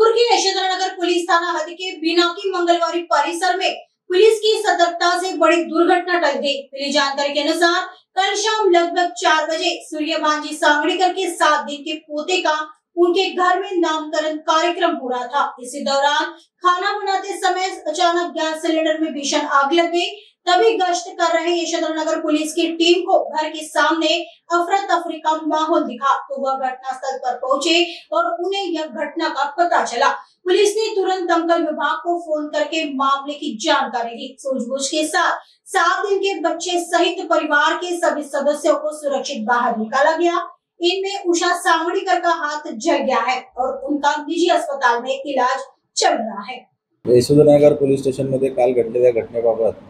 जोधपुर के Yashodhara Nagar police थाना हद के बिनाकी मंगलवारी परिसर में पुलिस की सतर्कता से बड़ी दुर्घटना टल गई। मिली जानकारी के अनुसार कल शाम लगभग 4 बजे सूर्यभांजी सांगड़ीकर के 7 दिन के पोते का उनके घर में नामकरण कार्यक्रम हो रहा था। इसी दौरान खाना बनाते समय अचानक गैस सिलेंडर में भीषण आग लग गई। तभी गश्त कर रहे यशोधरानगर पुलिस की टीम को घर के सामने अफरा तफरी का माहौल दिखा तो वह घटनास्थल पर पहुंचे और उन्हें यह घटना का पता चला। पुलिस ने तुरंत दमकल विभाग को फोन करके मामले की जानकारी दी। सूझबूझ के साथ 7 दिन के बच्चे सहित परिवार के सभी सदस्यों को सुरक्षित बाहर निकाला गया। इनमें उषा सांगड़ीकर का हाथ जल गया है और उनका निजी अस्पताल में इलाज चल रहा है। यशोधरानगर पोलीस स्टेशन मध्ये काल घडलेल्या घटनेबाबत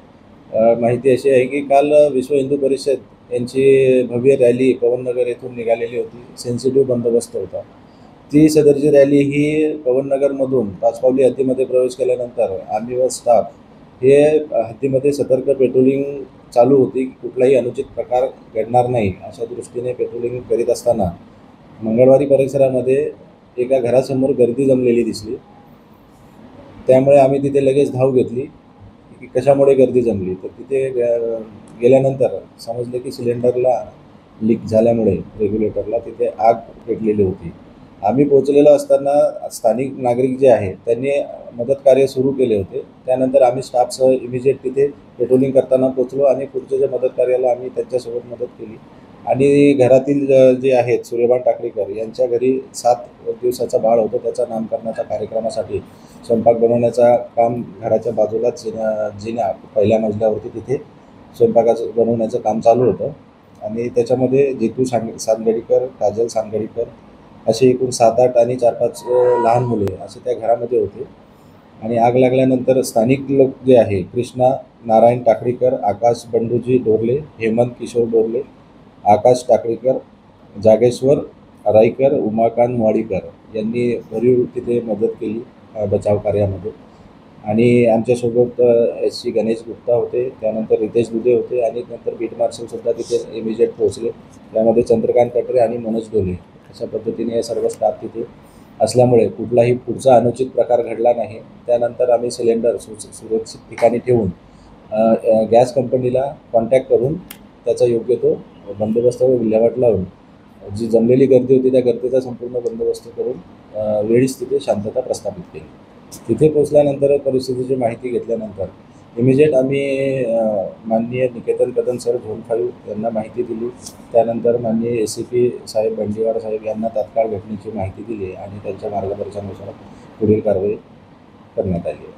माहिती अशी आहे की काल विश्व हिंदू परिषद यांची भव्य रॅली पवननगर येथून निघालेली होती। सेन्सिटिव्ह बंदोबस्त होता। ती सदरची रॅली ही पवननगरमधून पाचपावली हद्दीमध्ये प्रवेश केल्यानंतर आम्ही व स्टाफ हे हद्दीमध्ये सतर्क पेट्रोलिंग चालू होती। कुठलाही अनुचित प्रकार घडणार नाही अशा दृष्टीने पेट्रोलिंग करीत असताना मंगळवारी परिसरामध्ये एका घरासमोर गर्दी जमलेली दिसली। त्यामुळे आम्ही तिथे लगेच धाव घेतली की कशामुळे गर्दी जमली। तर तिथे गेल्यानंतर समजले की सिलेंडरला लीक झाल्यामुळे रेग्युलेटरला तिथे आग पेटलेली होती। आम्ही पोहोचलेलो असताना स्थानिक नागरिक जे आहेत त्यांनी मदत कार्य सुरू केले होते। त्यानंतर आम्ही स्टाफसह इमिजिएट तिथे पेट्रोलिंग करताना पोहोचलो आणि पुढच्या जे मदत कार्याला आम्ही त्यांच्यासोबत मदत केली आणि घरातील जे आहेत सूर्यभान टाकळीकर यांच्या घरी 7 दिवसाचा बाळ होतं। त्याचा नामकरणाच्या कार्यक्रमासाठी स्वयंपाक बनवण्याचा काम घराच्या बाजूलाच जिना पहिल्या मजल्यावरती तिथे स्वयंपाकाचं बनवण्याचं काम चालू होतं आणि त्याच्यामध्ये जितू सांगडीकर, काजल सांगडीकर असे एकूण 7-8 आणि 4-5 लहान मुले असे त्या घरामध्ये होते। आणि आग लागल्यानंतर स्थानिक लोक जे आहे कृष्णा नारायण टाकळीकर, आकाश बंडूजी डोरले, हेमंत किशोर डोरले, आकाश टाकळीकर, जागेश्वर राईकर, उमाकांत वाडीकर यांनी भरीव तिथे मदत केली बचाव कार्यामध्ये। आणि आमच्यासोबत SC गणेश गुप्ता होते, त्यानंतर रितेश दुधे होते आणि नंतर बीट मार्शल सुद्धा तिथे इमिजिएट पोहोचले। त्यामध्ये चंद्रकांत कटरे आणि मनोज डोले अशा पद्धतीने हे सर्व स्टाफ तिथे असल्यामुळे कुठलाही पुढचा अनुचित प्रकार घडला नाही। त्यानंतर आम्ही सिलेंडर सुरक्षित ठिकाणी ठेवून गॅस कंपनीला कॉन्टॅक्ट करून त्याचा योग्य तो बंदोबस्त व विल्हेवाट लावून जी जमलेली गर्दी होती त्या गर्दीचा संपूर्ण बंदोबस्त करून वेळीच तिथे शांतता प्रस्थापित केली। तिथे पोहोचल्यानंतर परिस्थितीची माहिती घेतल्यानंतर इमिजिएट आम्ही माननीय निकेतन कदम सर झोन 5 यांना माहिती दिली। त्यानंतर माननीय ACP साहेब बंडीवार साहेब यांना तात्काळ घटनेची माहिती दिली आणि त्यांच्या मार्गदर्शनानुसार पुढील कारवाई करण्यात आली।